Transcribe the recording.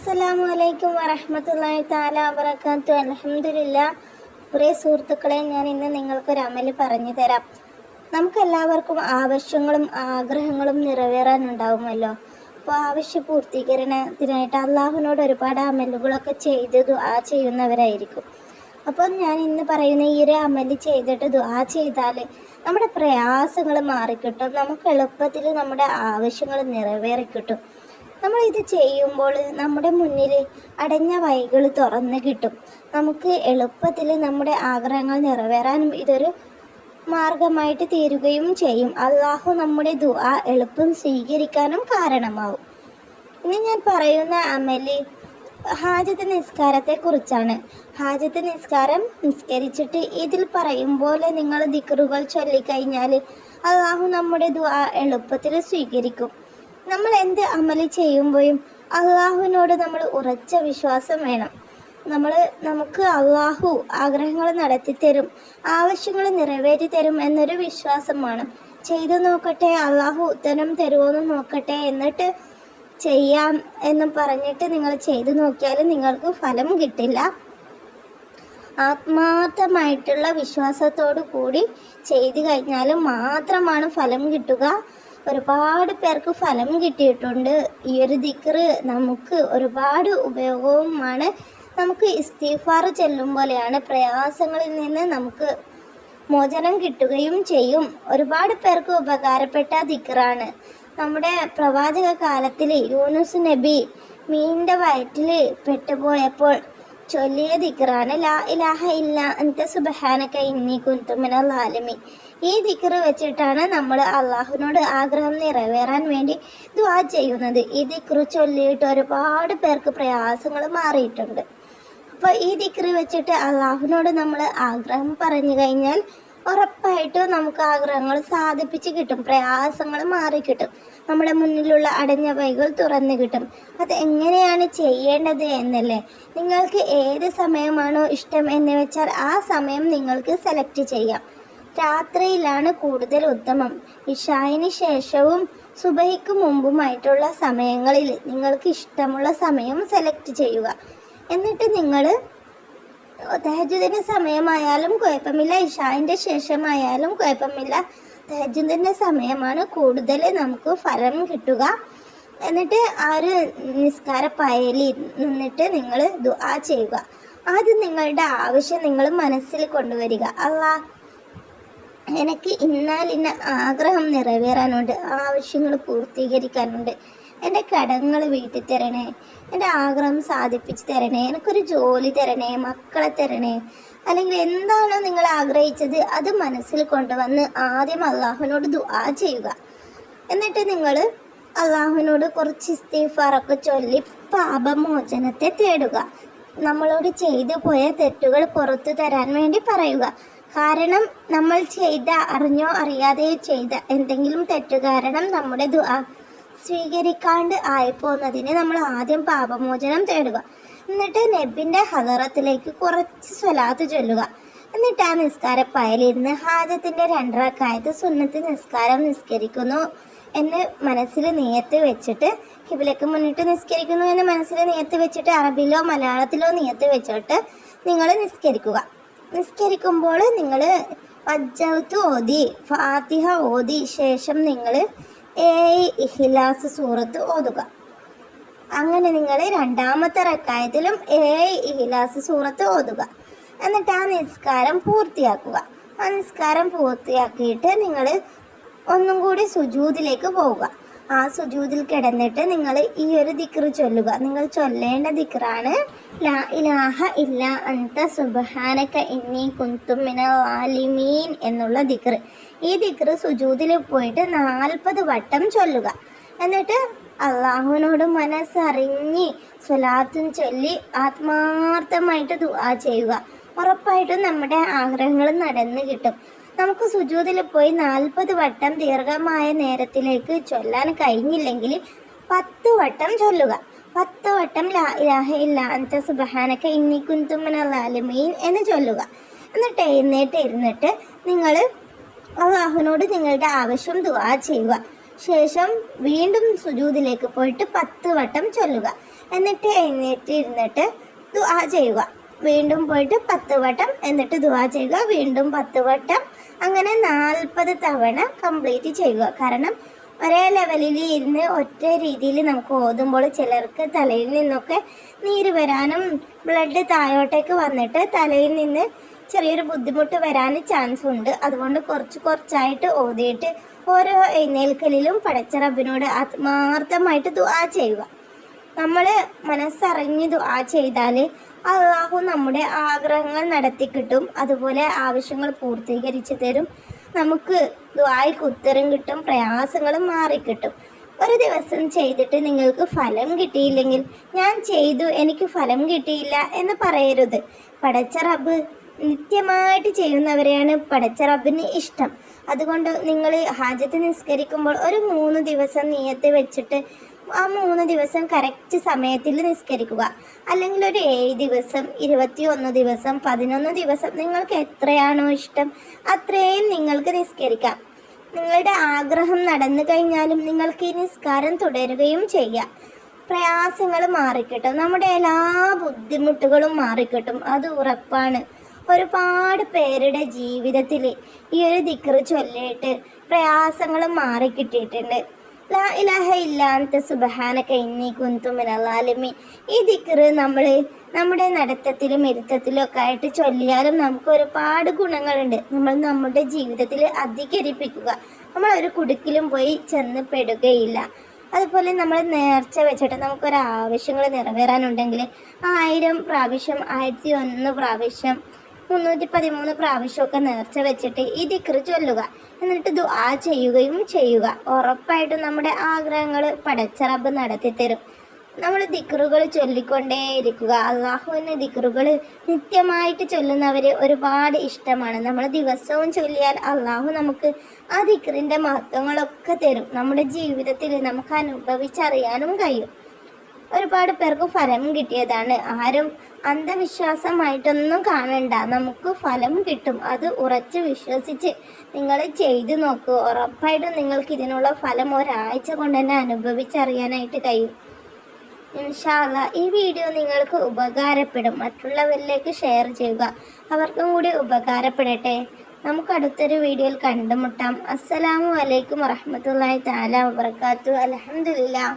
അസ്സലാമു അലൈക്കും വറഹ്മത്തുള്ളാഹി തആല വബറകാതുഹു. അൽഹംദുലില്ലാഹ്. പ്രിയ സുഹൃത്തുക്കളെ, ഞാൻ ഇന്ന് നിങ്ങൾക്കൊരു അമല് പറഞ്ഞു തരാം. നമുക്കെല്ലാവർക്കും ആവശ്യങ്ങളും ആഗ്രഹങ്ങളും നിറവേറാനുണ്ടാവുമല്ലോ. അപ്പോൾ ആവശ്യ പൂർത്തീകരണത്തിനായിട്ട് അള്ളാഹുവിനോട് ഒരുപാട് അമലുകളൊക്കെ ചെയ്ത് ദുആ ചെയ്യുന്നവരായിരിക്കും. അപ്പോൾ ഞാൻ ഇന്ന് പറയുന്ന ഈ ഒരു അമല് ചെയ്തിട്ട് ദുആ ചെയ്താൽ നമ്മുടെ പ്രയാസങ്ങൾ മാറിക്കിട്ടും. നമുക്ക് എളുപ്പത്തിൽ നമ്മുടെ ആവശ്യങ്ങൾ നിറവേറിക്കിട്ടും. നമ്മളിത് ചെയ്യുമ്പോൾ നമ്മുടെ മുന്നിൽ അടഞ്ഞ വഴികൾ തുറന്ന് കിട്ടും. നമുക്ക് എളുപ്പത്തിൽ നമ്മുടെ ആഗ്രഹങ്ങൾ നിറവേറാനും ഇതൊരു മാർഗമായിട്ട് തീരുകയും ചെയ്യും. അള്ളാഹു നമ്മുടെ ദുആ എളുപ്പം സ്വീകരിക്കാനും കാരണമാവും. ഇനി ഞാൻ പറയുന്ന അമല് ഹാജത്ത് നിസ്കാരത്തെക്കുറിച്ചാണ്. ഹാജത്ത് നിസ്കാരം നിസ്കരിച്ചിട്ട് ഇതിൽ പറയും പോലെ നിങ്ങൾ ദിക്റുകൾ ചൊല്ലിക്കഴിഞ്ഞാൽ അള്ളാഹു നമ്മുടെ ദുആ എളുപ്പത്തിൽ സ്വീകരിക്കും. നമ്മൾ എന്ത് അമല് ചെയ്യുമ്പോഴും അള്ളാഹുവിനോട് നമ്മൾ ഉറച്ച വിശ്വാസം വേണം. നമുക്ക് അള്ളാഹു ആഗ്രഹങ്ങൾ നടത്തിത്തരും, ആവശ്യങ്ങൾ നിറവേറ്റി തരും എന്നൊരു വിശ്വാസം വേണം. ചെയ്തു നോക്കട്ടെ, അള്ളാഹു ഉത്തരം തരുമോയെന്ന് നോക്കട്ടെ, എന്നിട്ട് ചെയ്യാം എന്നും പറഞ്ഞിട്ട് നിങ്ങൾ ചെയ്തു നോക്കിയാൽ നിങ്ങൾക്ക് ഫലം കിട്ടില്ല. ആത്മാർത്ഥമായിട്ടുള്ള വിശ്വാസത്തോടു കൂടി ചെയ്തു കഴിഞ്ഞാൽ മാത്രമാണ് ഫലം കിട്ടുക. ഒരുപാട് പേർക്ക് ഫലം കിട്ടിയിട്ടുണ്ട്. ഈ ഒരു ദിക്റ് നമുക്ക് ഒരുപാട് ഉപയോഗവുമാണ്. നമുക്ക് ഇസ്തിഗ്ഫാർ ചെല്ലും പോലെയാണ്. പ്രയാസങ്ങളിൽ നിന്ന് നമുക്ക് മോചനം കിട്ടുകയും ചെയ്യും. ഒരുപാട് പേർക്ക് ഉപകാരപ്പെട്ട ദിക്റാണ്. നമ്മുടെ പ്രവാചക കാലത്തിൽ യൂനുസ് നബി മീനിൻ്റെ വയറ്റിൽ പെട്ടുപോയപ്പോൾ ചൊല്ലിയ ദിക്റാണ് ലാ ഇലാഹ ഇല്ലാ അൻത സുബ്ഹാനക ഇന്നി കുൻതു മിനൽ ളാലിമീൻ. ഈ ദിക്റ് വെച്ചിട്ടാണ് നമ്മൾ അള്ളാഹുവിനോട് ആഗ്രഹം നിറവേറാൻ വേണ്ടി ദുആ ചെയ്യുന്നത്. ഈ ദിക്റ് ചൊല്ലിയിട്ട് ഒരുപാട് പേർക്ക് പ്രയാസങ്ങൾ മാറിയിട്ടുണ്ട്. അപ്പോൾ ഈ ദിക്റ് വെച്ചിട്ട് അള്ളാഹുവിനോട് നമ്മൾ ആഗ്രഹം പറഞ്ഞു കഴിഞ്ഞാൽ ഉറപ്പായിട്ടും നമുക്ക് ആഗ്രഹങ്ങൾ സാധിപ്പിച്ച് കിട്ടും. പ്രയാസങ്ങൾ മാറിക്കിട്ടും. നമ്മുടെ മുന്നിലുള്ള അടഞ്ഞ വഴികൾ തുറന്നു കിട്ടും. അത് എങ്ങനെയാണ് ചെയ്യേണ്ടത് എന്നല്ലേ, നിങ്ങൾക്ക് ഏത് സമയമാണോ ഇഷ്ടം എന്ന് വെച്ചാൽ ആ സമയം നിങ്ങൾക്ക് സെലക്ട് ചെയ്യാം. രാത്രിയിലാണ് കൂടുതൽ ഉത്തമം. ഇശായിന് ശേഷവും സുബഹിക്ക് മുമ്പുമായിട്ടുള്ള സമയങ്ങളിൽ നിങ്ങൾക്ക് ഇഷ്ടമുള്ള സമയം സെലക്ട് ചെയ്യുക. എന്നിട്ട് നിങ്ങൾ തഹജ്ജുദിൻ്റെ സമയമായാലും കുഴപ്പമില്ല, ഇശായിൻ്റെ ശേഷമായാലും കുഴപ്പമില്ല, തഹജ്ജുദിൻ്റെ സമയമാണ് കൂടുതൽ നമുക്ക് ഫലം കിട്ടുക. എന്നിട്ട് ആ ഒരു നിസ്കാരപ്പയലിൽ നിന്നിട്ട് നിങ്ങൾ ദുആ ചെയ്യുക. ആദ്യം നിങ്ങളുടെ ആവശ്യം നിങ്ങൾ മനസ്സിൽ കൊണ്ടുവരിക. അല്ലാഹ്, എനിക്ക് ഇന്ന ആഗ്രഹം നിറവേറാനുണ്ട്, ആവശ്യങ്ങൾ പൂർത്തീകരിക്കാനുണ്ട്, എൻ്റെ കടങ്ങൾ വീട്ടി തരണേ, എൻ്റെ ആഗ്രഹം സാധിപ്പിച്ച് തരണേ, എനിക്കൊരു ജോലി തരണേ, മക്കളെ തരണേ, അല്ലെങ്കിൽ എന്താണോ നിങ്ങൾ ആഗ്രഹിച്ചത് അത് മനസ്സിൽ കൊണ്ടുവന്ന് ആദ്യം അള്ളാഹുവിനോട് ദുആ ചെയ്യുക. എന്നിട്ട് നിങ്ങൾ അള്ളാഹുവിനോട് കുറച്ച് ഇസ്തിഗ്ഫാറൊക്കെ ചൊല്ലി പാപമോചനത്തെ തേടുക. നമ്മളോട് ചെയ്തു പോയ തെറ്റുകൾ പുറത്തു തരാൻ വേണ്ടി പറയുക. കാരണം നമ്മൾ അറിഞ്ഞോ അറിയാതെയോ ചെയ്ത എന്തെങ്കിലും തെറ്റ് കാരണം നമ്മുടെ ദുആ സ്വീകരിക്കാണ്ട് ആയിപ്പോകുന്നതിന് നമ്മൾ ആദ്യം പാപമോചനം തേടുക. എന്നിട്ട് നബിൻ്റെ ഹദറത്തിലേക്ക് കുറച്ച് സ്വലാത്ത് ചൊല്ലുക. എന്നിട്ട് ആ നിസ്കാരപ്പയലിരുന്ന് ഹാജത്തിൻ്റെ 2 റക്അത്ത് സുന്നത്ത് നിസ്കാരം നിസ്കരിക്കുന്നു എന്ന് മനസ്സിൽ നിയത്ത് വെച്ചിട്ട്, ഖിബ്ലക്ക് മുന്നിട്ട് നിസ്കരിക്കുന്നു എന്ന് മനസ്സിൽ നിയത്ത് വെച്ചിട്ട് അറബിയിലോ മലയാളത്തിലോ നിയത്ത് വെച്ചിട്ട് നിങ്ങൾ നിസ്കരിക്കുക. നിസ്കരിക്കുമ്പോൾ നിങ്ങൾ വജ്ജഹ്തു ഓതി, ഫാത്തിഹ ഓതി ശേഷം നിങ്ങൾ 7 ഇഖ്ലാസ് സൂറത്ത് ഓതുക. അങ്ങനെ നിങ്ങൾ 2ാമത്തെ റക്അത്തിലും 7 ഇഖ്ലാസ് സൂറത്ത് ഓതുക. എന്നിട്ട് ആ നിസ്കാരം പൂർത്തിയാക്കുക. ആ നിസ്കാരം പൂർത്തിയാക്കിയിട്ട് നിങ്ങൾ ഒന്നും കൂടി സുജൂദിലേക്ക് പോവുക. ആ സുജൂദിൽ കിടന്നിട്ട് നിങ്ങൾ ഈ ഒരു ദിക്റ് ചൊല്ലുക. നിങ്ങൾ ചൊല്ലേണ്ട ദിക്റാണ് ലാ ഇലാഹ ഇല്ലാ അൻത സുബ്ഹാനക ഇന്നി കുൻതു മിനൽ ളാലിമീൻ എന്നുള്ള ദിക്റ്. ഈ ദിക്റ് സുജൂദിൽ പോയിട്ട് 40 വട്ടം ചൊല്ലുക. എന്നിട്ട് അള്ളാഹുവിനോട് മനസ്സറിഞ്ഞ് സ്വലാത്തും ചൊല്ലി ആത്മാർത്ഥമായിട്ട് ദുആ ചെയ്യുക. ഉറപ്പായിട്ടും നമ്മുടെ ആഗ്രഹങ്ങൾ നടന്നു കിട്ടും. നമുക്ക് സുജൂദിൽ പോയി 40 വട്ടം ദീർഘമായ നേരത്തിലേക്ക് ചൊല്ലാൻ കഴിഞ്ഞില്ലെങ്കിൽ 10 വട്ടം ചൊല്ലുക. 10 വട്ടം ലാ ഇലാഹ ഇല്ലാ അൻത സുബ്ഹാനക ഇന്നി കുൻതു മിനൽ ളാലിമീൻ എന്ന് ചൊല്ലുക. എന്നിട്ട് ഇരുന്നിട്ട് നിങ്ങൾ അള്ളാഹുവിനോട് നിങ്ങളുടെ ആവശ്യം ദുആ ചെയ്യുക. ശേഷം വീണ്ടും സുജൂദിലേക്ക് പോയിട്ട് 10 വട്ടം ചൊല്ലുക. എന്നിട്ട് എഴുന്നേറ്റ് ഇരുന്നിട്ട് ദുആ ചെയ്യുക. വീണ്ടും പോയിട്ട് 10 വട്ടം, എന്നിട്ട് ദുആ ചെയ്യുക, വീണ്ടും 10 വട്ടം, അങ്ങനെ 40 തവണ കംപ്ലീറ്റ് ചെയ്യുക. കാരണം ഒരേ ലെവലിൽ ഇരുന്ന് ഒറ്റ രീതിയിൽ നമുക്ക് ഓതുമ്പോൾ ചിലർക്ക് തലയിൽ നിന്നൊക്കെ നീര് വരാനും ബ്ലഡ് താഴോട്ടേക്ക് വന്നിട്ട് തലയിൽ നിന്ന് ചെറിയൊരു ബുദ്ധിമുട്ട് വരാൻ ചാൻസ് ഉണ്ട്. അതുകൊണ്ട് കുറച്ചായിട്ട് ഓതിയിട്ട് ഓരോ എഴുന്നേൽക്കലിലും പടച്ച റബ്ബിനോട് ആത്മാർത്ഥമായിട്ട് ദുആ ചെയ്യുക. നമ്മൾ മനസ്സറിഞ്ഞ് ദുആ ചെയ്താൽ അള്ളാഹു നമ്മുടെ ആഗ്രഹങ്ങൾ നടത്തി കിട്ടും, അതുപോലെ ആവശ്യങ്ങൾ പൂർത്തീകരിച്ച് തരും. നമുക്ക് ദുആയ്ക്ക് ഉത്തരം കിട്ടും, പ്രയാസങ്ങളും മാറിക്കിട്ടും. ഒരു ദിവസം ചെയ്തിട്ട് നിങ്ങൾക്ക് ഫലം കിട്ടിയില്ലെങ്കിൽ ഞാൻ ചെയ്തു എനിക്ക് ഫലം കിട്ടിയില്ല എന്ന് പറയരുത്. പടച്ച റബ്ബ് നിത്യമായിട്ട് ചെയ്യുന്നവരെയാണ് പടച്ച റബ്ബിന് ഇഷ്ടം. അതുകൊണ്ട് നിങ്ങൾ ഹാജത്ത് നിസ്കരിക്കുമ്പോൾ ഒരു 3 ദിവസം നിയത്ത് വെച്ചിട്ട് ആ 3 ദിവസം കറക്റ്റ് സമയത്തിൽ നിസ്കരിക്കുക. അല്ലെങ്കിൽ ഒരു 7 ദിവസം, 21 ദിവസം, 11 ദിവസം, നിങ്ങൾക്ക് എത്രയാണോ ഇഷ്ടം അത്രയും നിങ്ങൾക്ക് നിസ്കരിക്കാം. നിങ്ങളുടെ ആഗ്രഹം നടന്നു കഴിഞ്ഞാലും നിങ്ങൾക്ക് ഈ നിസ്കാരം തുടരുകയും ചെയ്യാം. പ്രയാസങ്ങൾ മാറിക്കിട്ടും, നമ്മുടെ എല്ലാ ബുദ്ധിമുട്ടുകളും മാറിക്കിട്ടും, അത് ഉറപ്പാണ്. ഒരുപാട് പേരുടെ ജീവിതത്തിൽ ഈ ഒരു ദിക്ർ ചൊല്ലിയിട്ട് പ്രയാസങ്ങൾ മാറിക്കിട്ടിയിട്ടുണ്ട്. ലാ ഇലാഹ ഇല്ലാ അൻത സുബ്ഹാനക ഇന്നി കുന്തു മിനൽ ളാലിമീൻ. ഈ ദിക്ർ നമ്മൾ നമ്മുടെ നടത്തത്തിലും ഇരുത്തത്തിലും ഒക്കെ ആയിട്ട് ചൊല്ലിയാലും നമുക്ക് ഒരുപാട് ഗുണങ്ങളുണ്ട്. നമ്മൾ നമ്മുടെ ജീവിതത്തിൽ അധികരിപ്പിക്കുക. നമ്മൾ ഒരു കുടുക്കിലും പോയി ചെന്ന് പെടുകയില്ല. അതുപോലെ നമ്മൾ നേർച്ച വെച്ചിട്ട് നമുക്കൊരാവശ്യങ്ങൾ നിറവേറാനുണ്ടെങ്കിൽ 1000 പ്രാവശ്യം, 1001 പ്രാവശ്യം, 313 പ്രാവശ്യമൊക്കെ നേർച്ച വെച്ചിട്ട് ഈ ദിക്ർ ചൊല്ലുക. എന്നിട്ട് ദുആ ചെയ്യുകയും ചെയ്യുക. ഉറപ്പായിട്ടും നമ്മുടെ ആഗ്രഹങ്ങൾ പടച്ച റബ്ബ് നടത്തി തരും. നമ്മൾ ദിക്റുകൾ ചൊല്ലിക്കൊണ്ടേയിരിക്കുക. അള്ളാഹുവിന് ദിക്റുകൾ നിത്യമായിട്ട് ചൊല്ലുന്നവരെ ഒരുപാട് ഇഷ്ടമാണ്. നമ്മൾ ദിവസവും ചൊല്ലിയാൽ അള്ളാഹു നമുക്ക് ആ ദിക്റിൻ്റെ മഹത്വങ്ങളൊക്കെ തരും. നമ്മുടെ ജീവിതത്തിൽ നമുക്ക് അനുഭവിച്ചറിയാനും കഴിയും. ഒരുപാട് പേർക്ക് ഫലം കിട്ടിയതാണ്. ആരും അന്ധവിശ്വാസമായിട്ടൊന്നും കാണണ്ട, നമുക്ക് ഫലം കിട്ടും. അത് ഉറച്ച് വിശ്വസിച്ച് നിങ്ങൾ ചെയ്തു നോക്കൂ. ഉറപ്പായിട്ടും നിങ്ങൾക്ക് ഇതിനുള്ള ഫലം ഒരാഴ്ച കൊണ്ട് തന്നെ അനുഭവിച്ചറിയാനായിട്ട് കഴിയും. ഇൻഷാ അല്ലാഹ് ഈ വീഡിയോ നിങ്ങൾക്ക് ഉപകാരപ്പെടും. മറ്റുള്ളവരിലേക്ക് ഷെയർ ചെയ്യുക, അവർക്കും കൂടി ഉപകാരപ്പെടട്ടെ. നമുക്ക് അടുത്തൊരു വീഡിയോയിൽ കണ്ടുമുട്ടാം. അസ്സലാമു അലൈക്കും വറഹ്മത്തുള്ളാഹി തആല വബറകാതുഹു. അൽഹംദുലില്ലാഹ്.